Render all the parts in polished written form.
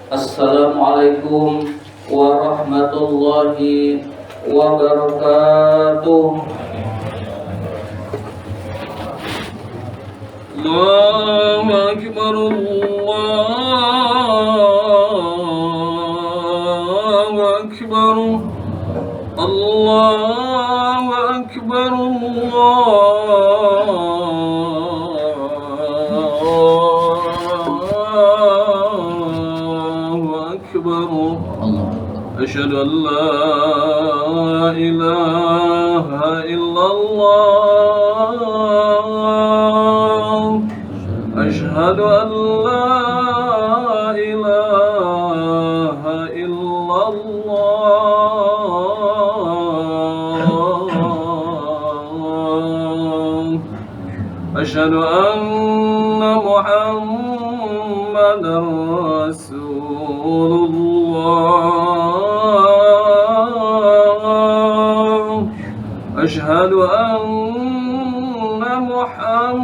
Assalamualaikum warahmatullahi wabarakatuh. Allahu Akbar, Allahu Akbar, Allahu Akbar, Asyhadu an la ilaha illallah, Asyhadu an la ilaha illallah, Asyhadu anna Muhammadan Rasulullah, Asyhadu anna Muhammadan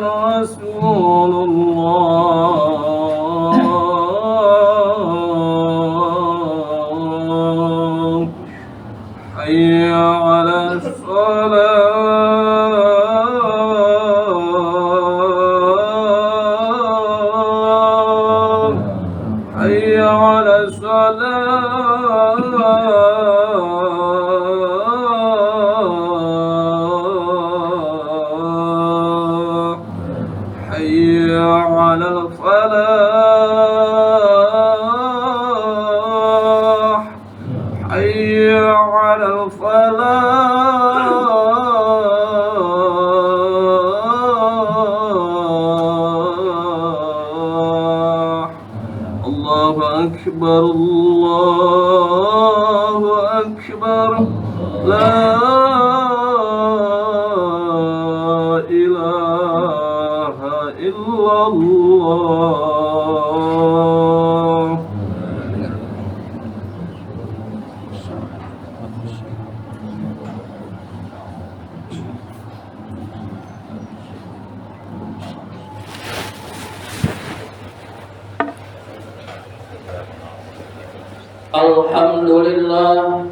Rasulullah. Hayya 'alas salat, hayya 'alas salat. على الفلاح، حي على الفلاح. الله أكبر، الله أكبر، لا Allah. Alhamdulillah,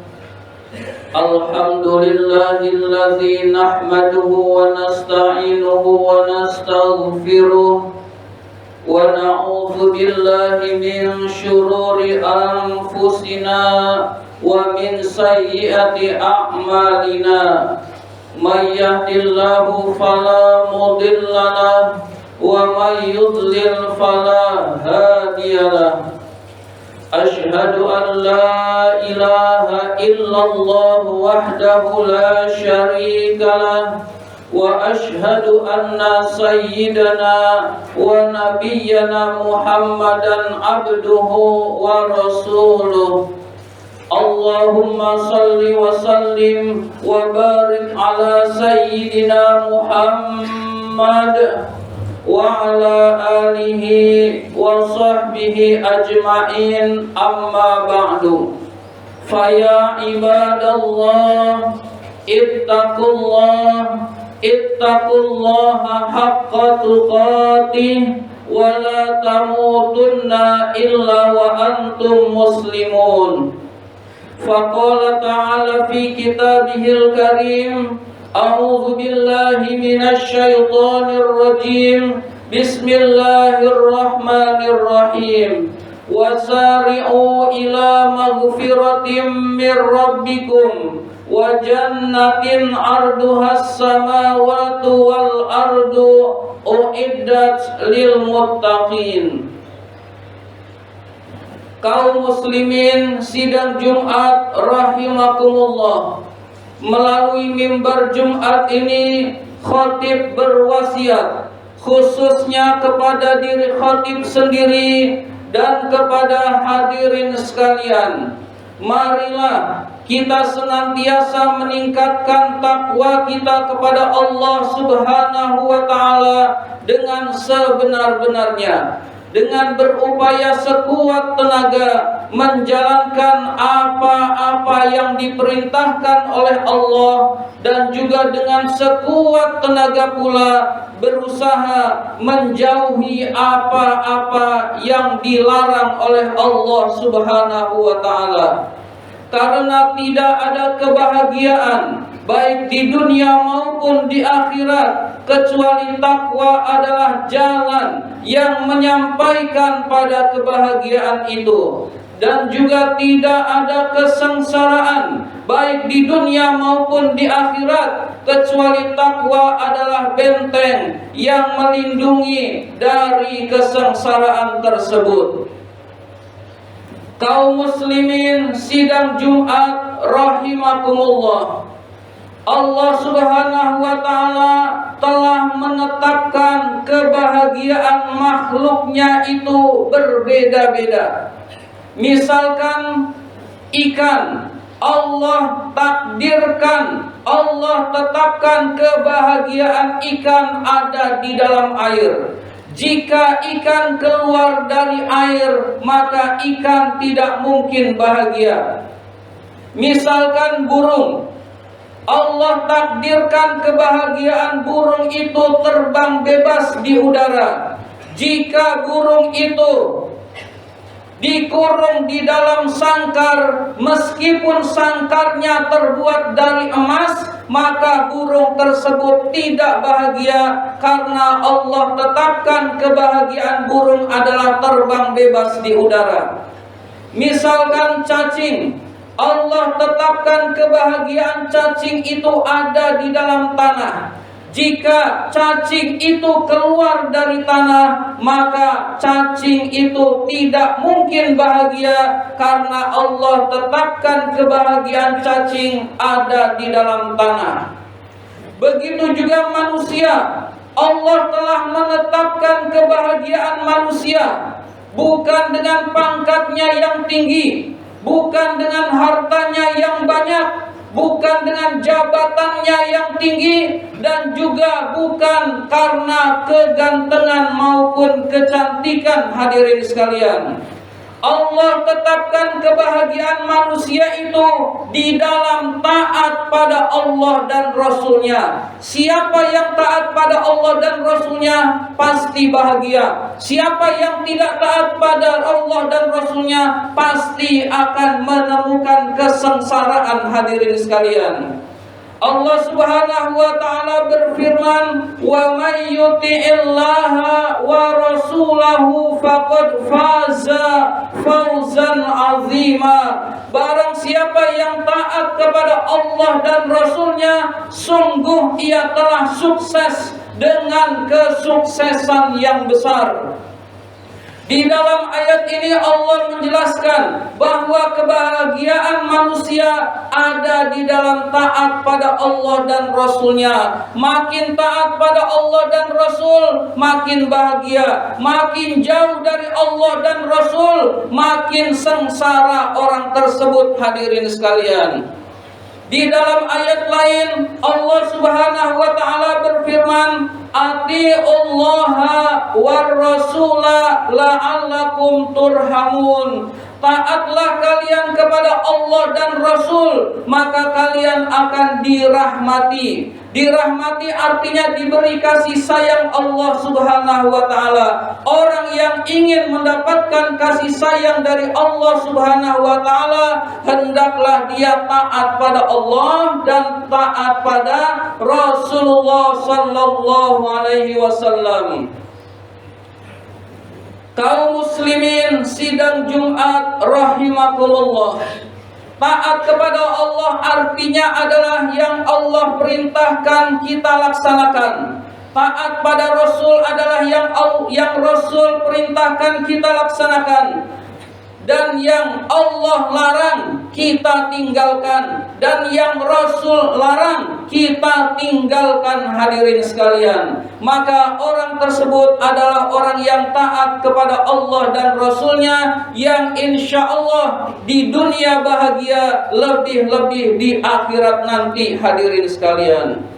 alhamdulillahilladzi nahmaduhu wa nasta'inuhu wa nastaghfiruh wa na'udzu billahi min syururi anfusina wa min sayyiati a'malina. May yahdihillahu fala mudilla lahu wa may yudlil fala hadiyalah. Asyhadu an la ilaha illallah wahdahu la syarikalah, wa asyhadu anna sayyidana wa nabiyyana Muhammadan abduhu wa rasuluh. Allahumma salli wa sallim wa barik ala sayyidina Muhammad wa ala alihi wa sahbihi ajma'in, amma ba'du. Faya ibadallah, ittaqullaha haqqa tuqatih wa la tamutunna illa wa antum muslimun. Faqala ta'ala fi kitabihil karim, a'udzu billahi minasy syaithanir rajim. Bismillahirrahmanirrahim. Wasari'u ila maghfiratin mir rabbikum wa jannatin 'arduhas samawati wal ardu uiddat lil muttaqin. Kaum muslimin sidang Jumat rahimakumullah. Melalui mimbar Jumat ini khatib berwasiat khususnya kepada diri khatib sendiri dan kepada hadirin sekalian. Marilah kita senantiasa meningkatkan takwa kita kepada Allah Subhanahu wa taala dengan sebenar-benarnya, dengan berupaya sekuat tenaga menjalankan apa-apa yang diperintahkan oleh Allah, dan juga dengan sekuat tenaga pula berusaha menjauhi apa-apa yang dilarang oleh Allah Subhanahu wa ta'ala. Karena tidak ada kebahagiaan baik di dunia maupun di akhirat kecuali takwa adalah jalan yang menyampaikan pada kebahagiaan itu. Dan juga tidak ada kesengsaraan baik di dunia maupun di akhirat kecuali takwa adalah benteng yang melindungi dari kesengsaraan tersebut. Kaum muslimin sidang Jumat rahimakumullah, Allah Subhanahu wa ta'ala telah menetapkan kebahagiaan makhluknya itu berbeda-beda. Misalkan ikan, Allah takdirkan, Allah tetapkan kebahagiaan ikan ada di dalam air. Jika ikan keluar dari air, maka ikan tidak mungkin bahagia. Misalkan burung, Allah takdirkan kebahagiaan burung itu terbang bebas di udara. Jika burung itu dikurung di dalam sangkar, meskipun sangkarnya terbuat dari emas, maka burung tersebut tidak bahagia, karena Allah tetapkan kebahagiaan burung adalah terbang bebas di udara. Misalkan cacing, Allah tetapkan kebahagiaan cacing itu ada di dalam tanah. Jika cacing itu keluar dari tanah, maka cacing itu tidak mungkin bahagia, karena Allah tetapkan kebahagiaan cacing ada di dalam tanah. Begitu juga manusia, Allah telah menetapkan kebahagiaan manusia bukan dengan pangkatnya yang tinggi, bukan dengan hartanya yang banyak, bukan dengan jabatannya yang tinggi, dan juga bukan karena kegantengan maupun kecantikan. Hadirin sekalian, Allah tetapkan kebahagiaan manusia itu di dalam taat pada Allah dan Rasulnya. Siapa yang taat pada Allah dan Rasulnya pasti bahagia. Siapa yang tidak taat pada Allah dan Rasulnya pasti akan menemukan kesengsaraan. Hadirin sekalian, Allah Subhanahu wa ta'ala berfirman, "Wa may yuti'illaha wa rasulahu faqad faza fawzan 'azima." Barang siapa yang taat kepada Allah dan Rasulnya, sungguh ia telah sukses dengan kesuksesan yang besar. Di dalam ayat ini Allah menjelaskan bahwa kebahagiaan manusia ada di dalam taat pada Allah dan Rasulnya. Makin taat pada Allah dan Rasul, makin bahagia. Makin jauh dari Allah dan Rasul, makin sengsara orang tersebut. Hadirin sekalian, di dalam ayat lain Allah Subhanahu wa ta'ala berfirman, "Atiullaha war rasula la'allakum turhamun." Taatlah kalian kepada Allah dan Rasul, maka kalian akan dirahmati. Dirahmati artinya diberi kasih sayang Allah Subhanahu wa ta'ala. Orang yang ingin mendapatkan kasih sayang dari Allah Subhanahu wa ta'ala, hendaklah dia taat pada Allah dan taat pada Rasulullah sallallahu alaihi wasallam. Kaum muslimin sidang Jumat rahimakumullah, taat kepada Allah artinya adalah yang Allah perintahkan kita laksanakan. Taat pada Rasul adalah yang Rasul perintahkan kita laksanakan. Dan yang Allah larang kita tinggalkan, dan yang Rasul larang kita tinggalkan. Hadirin sekalian, maka orang tersebut adalah orang yang taat kepada Allah dan Rasulnya, yang insya Allah di dunia bahagia, lebih-lebih di akhirat nanti. Hadirin sekalian,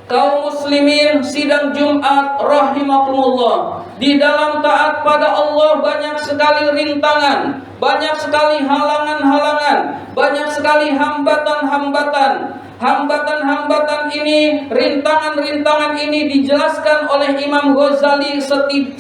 Kaum muslimin sidang Jumat rahimakumullah, di dalam taat pada Allah banyak sekali rintangan, banyak sekali halangan-halangan, banyak sekali hambatan-hambatan. Hambatan-hambatan ini, rintangan-rintangan ini dijelaskan oleh Imam Ghazali.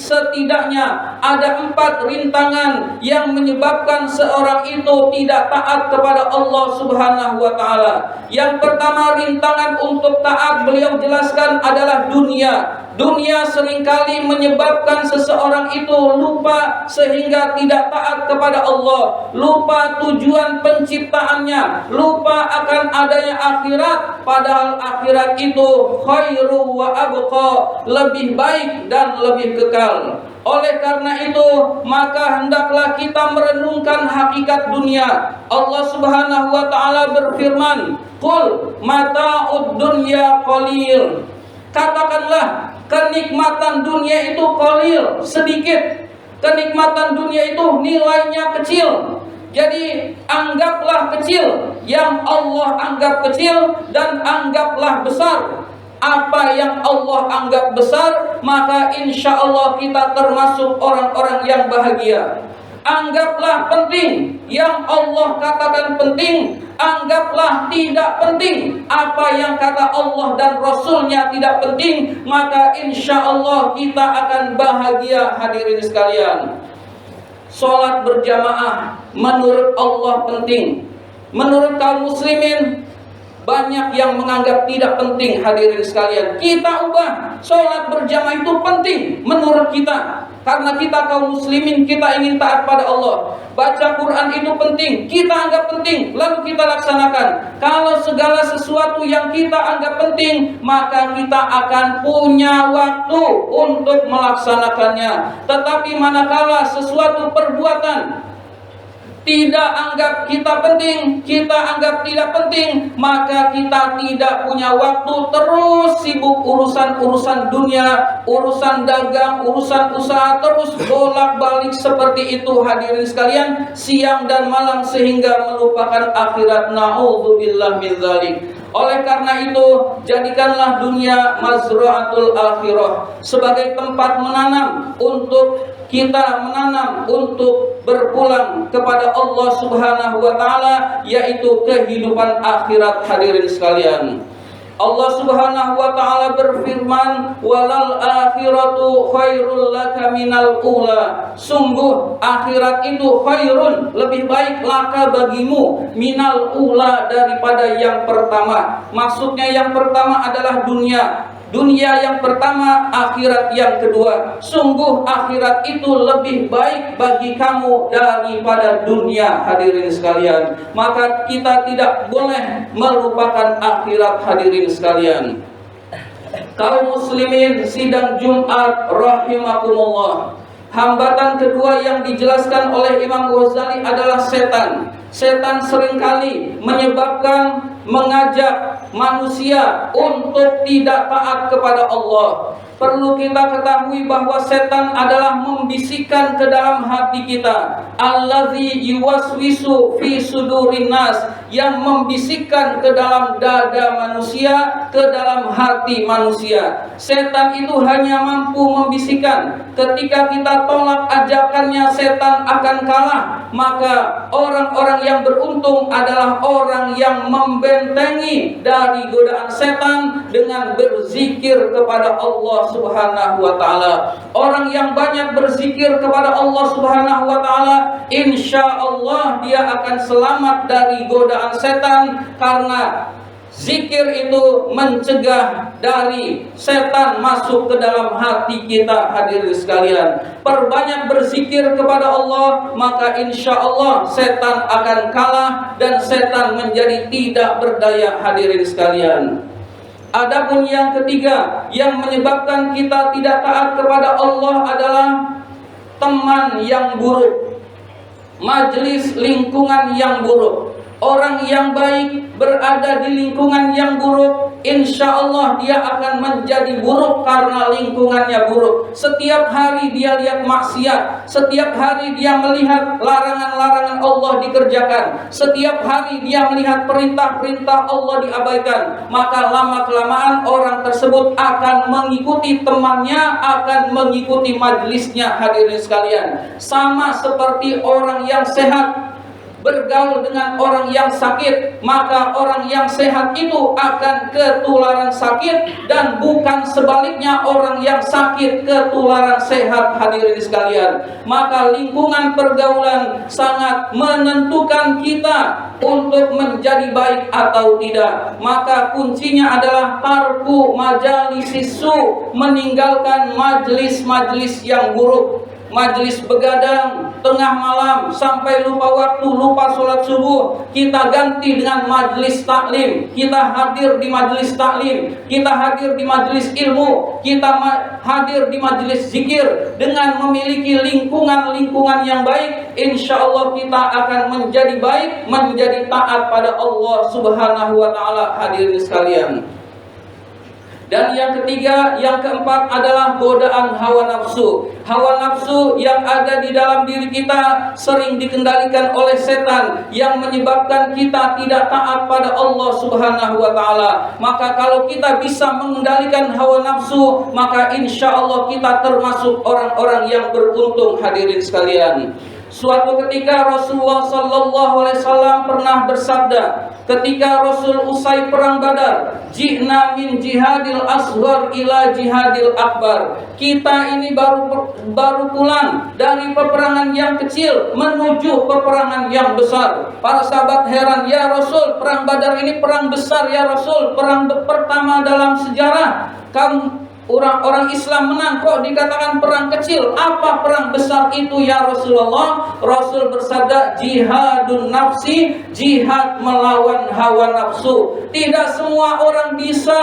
Setidaknya ada 4 rintangan yang menyebabkan seorang itu tidak taat kepada Allah Subhanahu wa Ta'ala. Yang pertama, rintangan untuk taat beliau jelaskan adalah dunia. Dunia seringkali menyebabkan seseorang itu lupa sehingga tidak taat kepada Allah, lupa tujuan penciptaannya, lupa akan adanya akhirat, padahal akhirat itu khairu wa abqa, lebih baik dan lebih kekal. Oleh karena itu, maka hendaklah kita merenungkan hakikat dunia. Allah Subhanahu wa Ta'ala berfirman, "Qul mata'ud dunya qalil." Katakanlah, kenikmatan dunia itu qalil, sedikit. Kenikmatan dunia itu nilainya kecil. Jadi anggaplah kecil yang Allah anggap kecil, dan anggaplah besar apa yang Allah anggap besar, maka insya Allah kita termasuk orang-orang yang bahagia. Anggaplah penting yang Allah katakan penting, anggaplah tidak penting apa yang kata Allah dan Rasulnya tidak penting, maka insya Allah kita akan bahagia. Hadirin sekalian, sholat berjamaah menurut Allah penting, menurut kaum muslimin banyak yang menganggap tidak penting. Hadirin sekalian, kita ubah, sholat berjamaah itu penting menurut kita. Karena kita kaum muslimin, kita ingin taat pada Allah. Baca Quran itu penting, kita anggap penting, lalu kita laksanakan. Kalau segala sesuatu yang kita anggap penting, maka kita akan punya waktu untuk melaksanakannya. Tetapi manakala sesuatu perbuatan tidak anggap kita penting, kita anggap tidak penting, maka kita tidak punya waktu, terus sibuk urusan-urusan dunia, urusan dagang, urusan usaha, terus bolak-balik seperti itu. Hadirin sekalian, siang dan malam sehingga melupakan akhirat. Na'udzubillah min dzalik. Oleh karena itu, jadikanlah dunia mazra'atul akhirah, sebagai tempat menanam, untuk kita menanam untuk berpulang kepada Allah Subhanahu wa Ta'ala, yaitu kehidupan akhirat. Hadirin sekalian, Allah Subhanahu wa Ta'ala berfirman, "Walal akhiratu khairul laka minal ula." Sungguh akhirat itu khairun, lebih baik laka bagimu, minal ula, daripada yang pertama. Maksudnya yang pertama adalah dunia. Dunia yang pertama, akhirat yang kedua. Sungguh akhirat itu lebih baik bagi kamu daripada dunia. Hadirin sekalian, maka kita tidak boleh melupakan akhirat. Hadirin sekalian, kaum muslimin sidang Jumat rahimakumullah, hambatan kedua yang dijelaskan oleh Imam Ghazali adalah setan. Setan seringkali menyebabkan, mengajak manusia untuk tidak taat kepada Allah. Perlu kita ketahui bahwa setan adalah membisikkan ke dalam hati kita. Allazi yuwaswisu fi sudurin nas, yang membisikkan ke dalam dada manusia, ke dalam hati manusia. Setan itu hanya mampu membisikkan. Ketika kita tolak ajakannya, setan akan kalah. Maka orang-orang yang beruntung adalah orang yang membentengi dari godaan setan dengan berzikir kepada Allah Subhanahu wa Ta'ala. Orang yang banyak berzikir kepada Allah Subhanahu wa Ta'ala, insya Allah dia akan selamat dari godaan setan, karena zikir itu mencegah dari setan masuk ke dalam hati kita. Hadirin sekalian, perbanyak berzikir kepada Allah, maka insya Allah setan akan kalah dan setan menjadi tidak berdaya. Hadirin sekalian, adapun yang ketiga yang menyebabkan kita tidak taat kepada Allah adalah teman yang buruk, majelis lingkungan yang buruk. Orang yang baik berada di lingkungan yang buruk, insya Allah dia akan menjadi buruk karena lingkungannya buruk. Setiap hari dia lihat maksiat, setiap hari dia melihat larangan-larangan Allah dikerjakan, setiap hari dia melihat perintah-perintah Allah diabaikan. Maka lama-kelamaan orang tersebut akan mengikuti temannya, akan mengikuti majelisnya. Hadirin sekalian, sama seperti orang yang sehat bergaul dengan orang yang sakit, maka orang yang sehat itu akan ketularan sakit, dan bukan sebaliknya orang yang sakit ketularan sehat. Hadirin sekalian, maka lingkungan pergaulan sangat menentukan kita untuk menjadi baik atau tidak. Maka kuncinya adalah tarku majalisis su, meninggalkan majelis-majelis yang buruk. Majelis begadang tengah malam sampai lupa waktu, lupa sholat subuh, kita ganti dengan majelis taklim. Kita hadir di majelis taklim, kita hadir di majelis ilmu, kita hadir di majelis zikir. Dengan memiliki lingkungan-lingkungan yang baik, insya Allah kita akan menjadi baik, menjadi taat pada Allah Subhanahu wa Ta'ala. Hadirin sekalian, dan yang ketiga, yang keempat adalah godaan hawa nafsu. Hawa nafsu yang ada di dalam diri kita sering dikendalikan oleh setan, yang menyebabkan kita tidak taat pada Allah Subhanahu wa Ta'ala. Maka kalau kita bisa mengendalikan hawa nafsu, maka insya Allah kita termasuk orang-orang yang beruntung. Hadirin sekalian, suatu ketika Rasulullah sallallahu alaihi wasallam pernah bersabda, ketika Rasul usai perang Badar, "Ji'na min jihadil asghar ila jihadil akbar." Kita ini baru pulang dari peperangan yang kecil menuju peperangan yang besar. Para sahabat heran, "Ya Rasul, perang Badar ini perang besar ya Rasul, perang pertama dalam sejarah. Orang Islam menang, kok dikatakan perang kecil? Apa perang besar itu ya Rasulullah?" Rasul bersabda, "Jihadun nafsi," jihad melawan hawa nafsu. Tidak semua orang bisa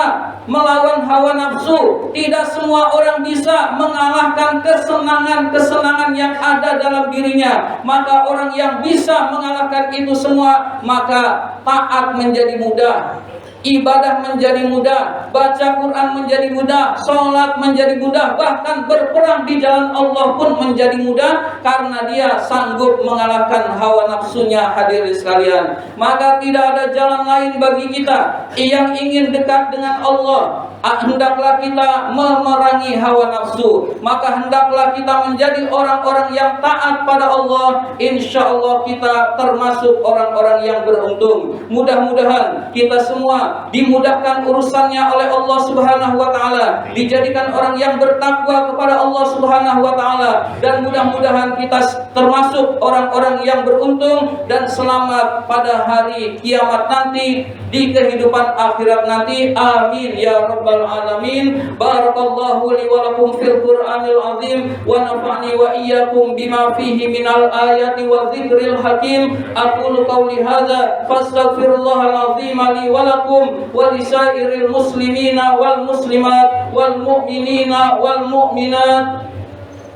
melawan hawa nafsu. Tidak semua orang bisa mengalahkan kesenangan-kesenangan yang ada dalam dirinya. Maka orang yang bisa mengalahkan itu semua, maka taat menjadi mudah, ibadah menjadi mudah, baca Quran menjadi mudah, sholat menjadi mudah, bahkan berperang di jalan Allah pun menjadi mudah, karena dia sanggup mengalahkan hawa nafsunya. Hadirin sekalian, maka tidak ada jalan lain bagi kita yang ingin dekat dengan Allah. Hendaklah kita memerangi hawa nafsu. Maka hendaklah kita menjadi orang-orang yang taat pada Allah. Insya Allah kita termasuk orang-orang yang beruntung. Mudah-mudahan kita semua dimudahkan urusannya oleh Allah Subhanahu wa Ta'ala, dijadikan orang yang bertakwa kepada Allah Subhanahu wa Ta'ala, dan mudah-mudahan kita termasuk orang-orang yang beruntung dan selamat pada hari kiamat nanti, di kehidupan akhirat nanti. Amin ya rabbal alamin. Barakallahu li wa lakum fil Qur'anil azim, wa nafa'ni wa iyyakum bima fihi minal ayati wa dzikril hakim. Aqulu qawli hadza fastaghfirullahal azim li wa lakum wa lisairil muslimina wal muslimat wal mu'minina wal mu'minat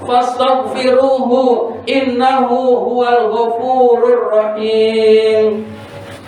fastaghfiruhu innahu huwal ghafurur rahim.